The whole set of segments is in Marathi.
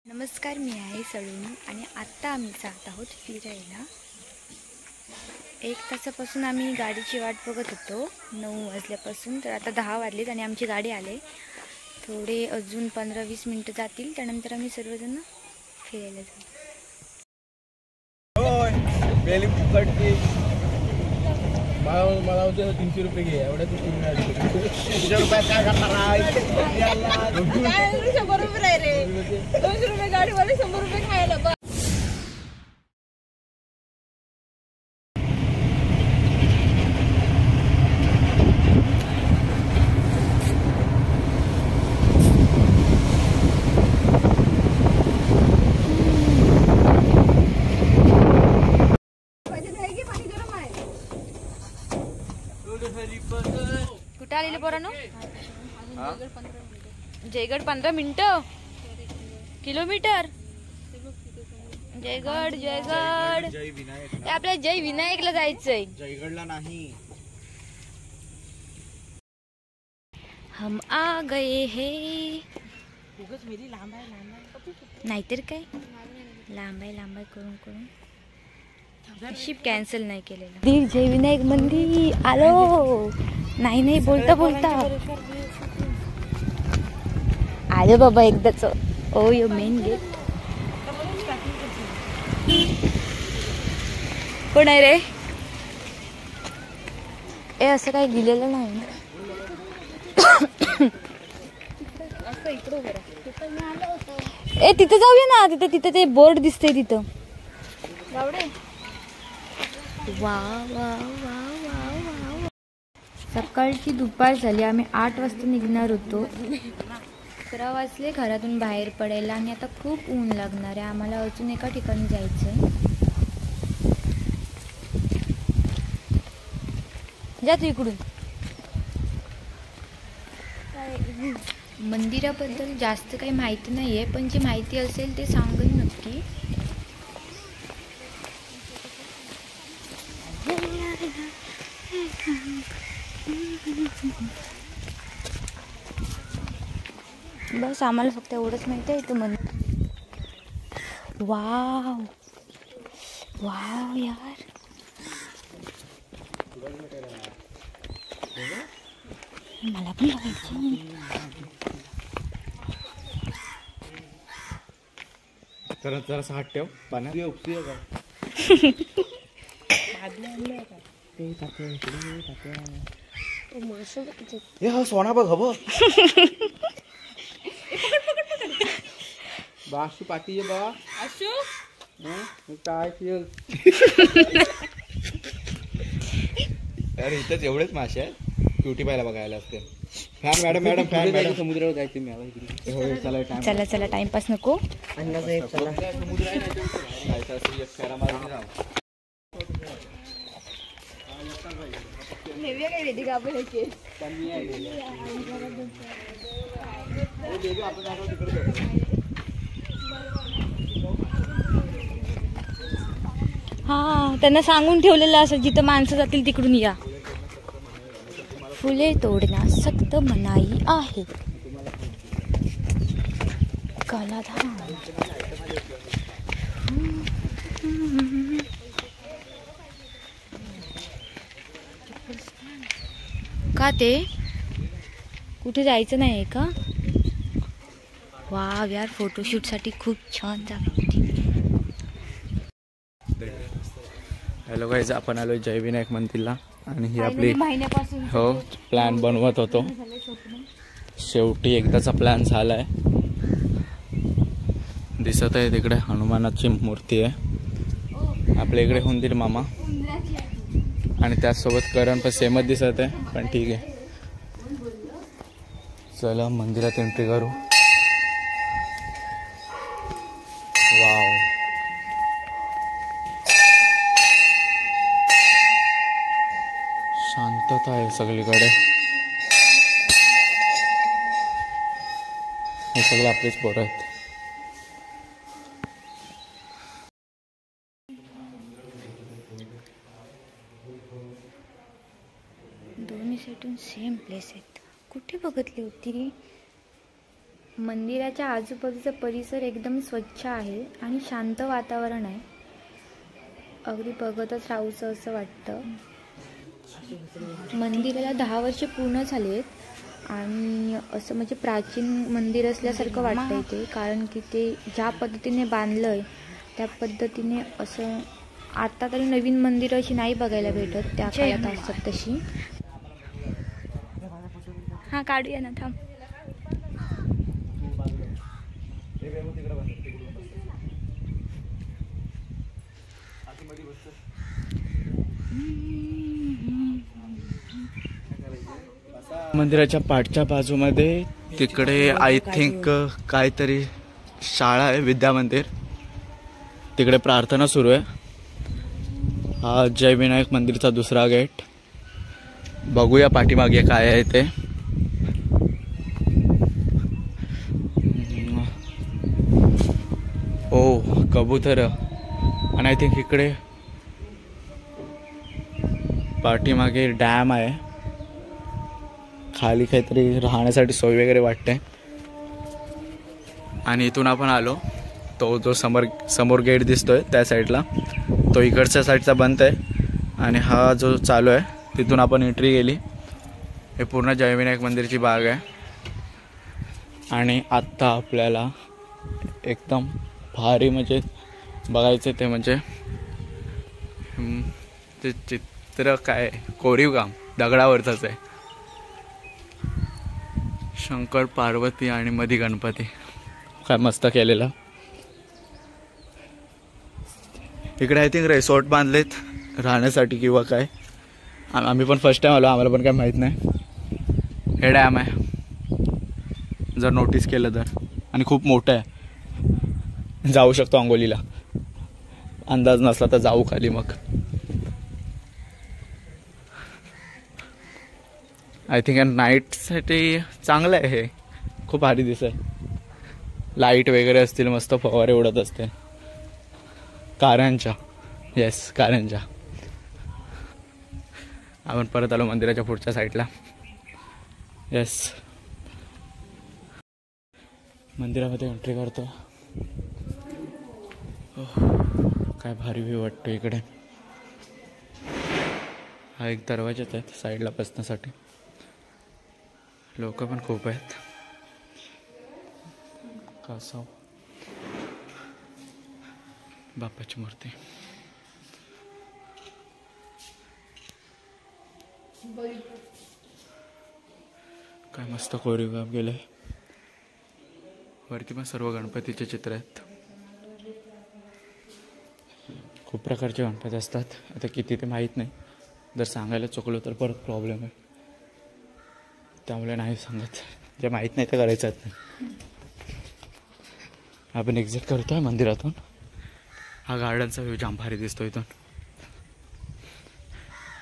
नमस्कार, मी आहे सलोनी आणि आत्ता आम्ही जात आहोत फिरायला। 1 तासापासून आम्ही गाडीची वाट बघत होतो 9 वाजल्यापासून, तर आता 10 वाजलेत आणि आमची गाडी आले। थोडे अजून 15-20 मिनिटं जातील, त्यानंतर आम्ही सर्वजण फिरायला जाऊ। मला 300 रुपये घे, एवढ्या तू 300 रुपये काय करणार आहे? 100 रुपये आहे रे, 200 रुपये गाडीवाले 100 रुपये खायला बा। कुठे आलेले पोरांनो? जयगड 15 मिनिटं किलोमीटर। जयगड जयगड ते आपल्या जय विनायकला जायचंय, जयगडला नाही। हम आ गए हे। नाहीतर काय लांब आहे करून शिप कॅन्सल नाही केलेलं। जय विनायक मंदिर आलो। नाही बोलता आलो बाबा एकदाच। ओ यो मेन गेट कोण आहे रे? ए असं काही दिलेलं नाही ना। ए तिथे जाऊया ना, तिथे ते बोर्ड दिसतंय तिथं। वा वा वा वा वा। सकाळची दुपार झाली, आम्ही 8 वाजता निघणार होतो। 11 वाजले घरातून बाहेर पडायला आणि आता खूप ऊन लागणार आहे। आम्हाला अजून एका ठिकाणी जायचंय। जा तू इकडून। मंदिराबद्दल जास्त काही माहिती नाहीये, पण जी माहिती असेल ते सांगेन नक्की। बस आम्हाला फक्त एवढंच माहिती आहे इथं मंदिर। वाव वाव यार, मला पण बघायचं। जरा हात ठेव पाण्यात। सोना बघ हवं बाशू पाती बा काय अरे इथंच एवढेच मासे आहेत, क्युटी पाहायला बघायला असते। फॅन मॅडम समुद्रावर जायचं मी। चला टाइमपास नको। हा त्यांना सांगून ठेवलेलं असं, जिथं माणसं जातील तिकडून या। फुले तोडण्यास सक्त मनाई आहे। कालाधाम का ते कुठे जायचं नाही का? वाव यार, फोटोशूट साठी खूप छान जागा होती। हॅलो गाईज, आपण आलो जय विनायक मंदिरला आणि ही आपली हो प्लॅन बनवत होतो। शेवटी एकदाचा प्लॅन झालाय। दिसत आहे तिकडे हनुमानाची मूर्ती आहे, आपल्या इकडे हुंदीर मामा आणि त्याचसोबत करण पण सेमच दिसत आहे, पण ठीक आहे। चला मंदिरात एंट्री करू। वाव, शांतता आहे सगळीकडे। हे सगळे आपलेच पोरं आहेत। दोन्ही साईडून सेम प्लेस आहेत। कुठे बघितली होती रे? मंदिराच्या आजूबाजूचा परिसर एकदम स्वच्छ आहे आणि शांत वातावरण आहे. अगदी बघतच राहूचं असं वाटतं. मंदिराला 10 वर्ष पूर्ण झाली आहेत आणि असं म्हणजे प्राचीन मंदिर असल्यासारखं वाटतं इथे, कारण की ते ज्या पद्धतीने बांधलं आहे त्या पद्धतीने असं आता तरी नवीन मंदिरं अशी नाही बघायला भेटत, त्या काळात असतात तशी. हां काढूया ना, थांब. मंदिराच्या पाठच्या बाजूमध्ये तिकडे आय थिंक काहीतरी शाळा आहे, विद्या मंदिर. तिकडे प्रार्थना सुरू आहे. हा जय विनायक मंदिरचा दुसरा गेट. बघूया पाठीमागे काय आहे ते. ओ कबूतर. आणि आय थिंक इकडे पाठीमागे डॅम आहे. खाली काहीतरी राहण्यासाठी सोय वगैरे वाटते. आणि इथून आपण आलो, तो जो समोर गेट दिसतोय त्या साईडला, तो इकडच्या साईडचा बंद आहे. आणि हा जो चालू आहे तिथून आपण एंट्री केली. हे पूर्ण जय विनायक मंदिरची बाग आहे. आणि आत्ता आपल्याला एकदम भारी म्हणजे बघायचं ते म्हणजे ते चित्र काय, कोरीव काम दगडावरचंच आहे. शंकर पार्वती आणि मधी गणपती, काय मस्त केलेलं. इकडे आय थिंक रिसॉर्ट बांधलेत राहण्यासाठी किंवा काय. आम्ही पण फर्स्ट टाइम आलो, आम्हाला पण काय माहीत नाही. हे डॅम आहे जर नोटीस केलं तर, आणि खूप मोठं आहे. जाऊ शकतो अंगोलीला, अंदाज नसला तर जाऊ खाली. मग आय थिंक नाईटसाठी चांगलं आहे हे, खूप भारी दिसेल. लाईट वगैरे असतील, मस्त फवारे उडत असते कारंजा. येस कारंजा. आपण परत आलो मंदिराच्या पुढच्या साईडला. येस मंदिरामध्ये एंट्री करतो. काय भारी व्ह्यू वाटतो इकडे. हा एक दरवाजाच आहेत साईडला बसण्यासाठी. लोक पण खूप आहेत. कासव बाप्पाची मूर्ती. काय मस्त कोरीवकाम केलंय. वरती पण सर्व गणपतीचे चित्र आहेत. खूप प्रकारचे गणपती असतात. आता किती ते माहीत नाही, जर सांगायला चुकलो तर परत प्रॉब्लेम आहे, त्यामुळे नाही सांगत. जे माहीत नाही ते करायचं नाही. आपण एक्झिट करतोय मंदिरातून. हा गार्डनचा व्ह्यू जाम भारी दिसतो इथून.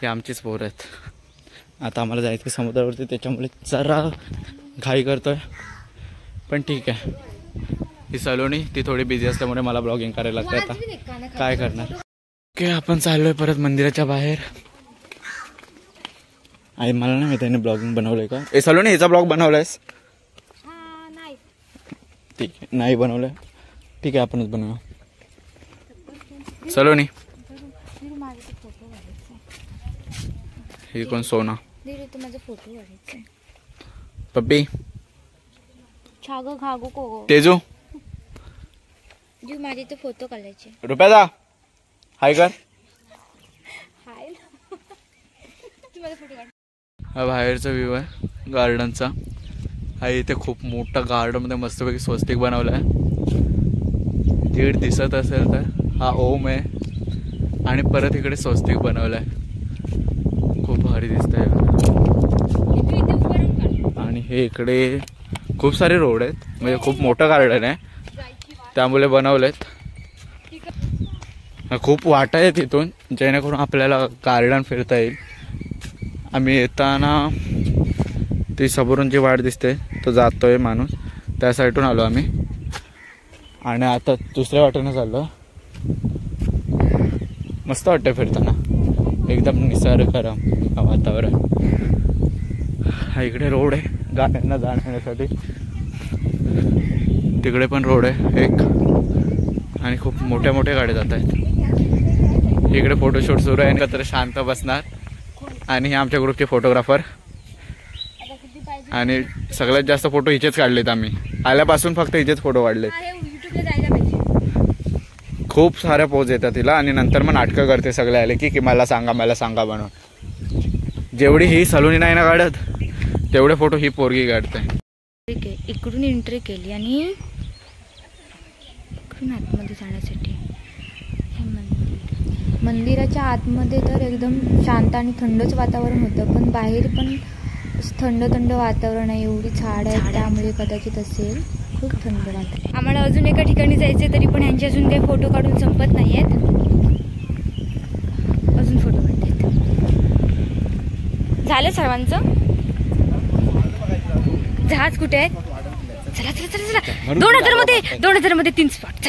हे आमचीच पोरं आहेत. आता आम्हाला जायचं समुद्रावरती, त्याच्यामुळे जरा घाई करतोय, पण ठीक आहे. ही सलोनी ती थोडी बिझी असल्यामुळे मला ब्लॉगिंग करायला लागतं. आता काय करणार. ओके आपण चाललोय परत मंदिराच्या बाहेर. आई मला नाही माहिती त्याने ब्लॉगिंग बनवलंय का. ए सलोनी ह्याचा ब्लॉग बनवलायस. ठीक आहे, नाही बनवलंय. ठीक आहे आपणच बनवूया. सलोनी ही कोण सोना. पप्पी तेजू माझे ते फोटो काढायचे. रुपयादा हाय कर. हा बाहेरचा व्ह्यू आहे गार्डनचा. हा इथे खूप मोठा गार्डन मध्ये मस्तपैकी स्वस्तिक बनवलं आहे. दीड दिसत असेल तर हा ओम आहे, आणि परत इकडे स्वस्तिक बनवलं आहे. खूप भारी दिसत आहे. आणि हे इकडे खूप सारे रोड आहेत, म्हणजे खूप मोठं गार्डन आहे, त्यामुळे बनवलेत. खूप वाटा आहे तिथून, जेणेकरून आपल्याला गार्डन फिरता येईल. आम्ही येताना ती समोरून जी वाट दिसते तो जातोय माणूस, त्या साईडून आलो आम्ही. आणि आता दुसऱ्या वाटेनं चाललो. मस्त वाटतं फिरताना, एकदम निसर्गरम वातावरण. हा इकडे रोड आहे गाड्यांना जाण्यासाठी. तिकडे पण रोड आहे एक, आणि खूप मोठ्या मोठ्या गाड्या जात आहेत. इकडे फोटोशूट सुरू आहे. एकत्र शांत बसणार आणि हे आमच्या ग्रुपचे फोटोग्राफर. आणि सगळ्यात जास्त फोटो हिचेच काढलेत आम्ही. आल्यापासून फक्त हिचेच फोटो काढलेत. खूप साऱ्या पोज येतात तिला आणि नंतर मग नाटकं करते सगळे आले की मला सांगा म्हणून. जेवढी ही सलूनी नाही ना काढत तेवढे फोटो ही पोरगी काढते. इकडून एंट्री केली आणि इकडून आतमध्ये जाण्यासाठी हे मंदिराच्या आतमध्ये तर एकदम शांत आणि थंडच वातावरण होतं, पण बाहेर पण थंड वातावरण आहे. एवढी झाड आहे त्यामुळे कदाचित असेल. खूप थंड वातावरण. आम्हाला अजून एका ठिकाणी जायचं तरी पण यांचे अजून काही फोटो काढून संपत नाही आहेत. अजून फोटो काढतात. झालं सर्वांचं. जहाज कुठे आहे? चला 2000 मध्ये 3 स्पॉट.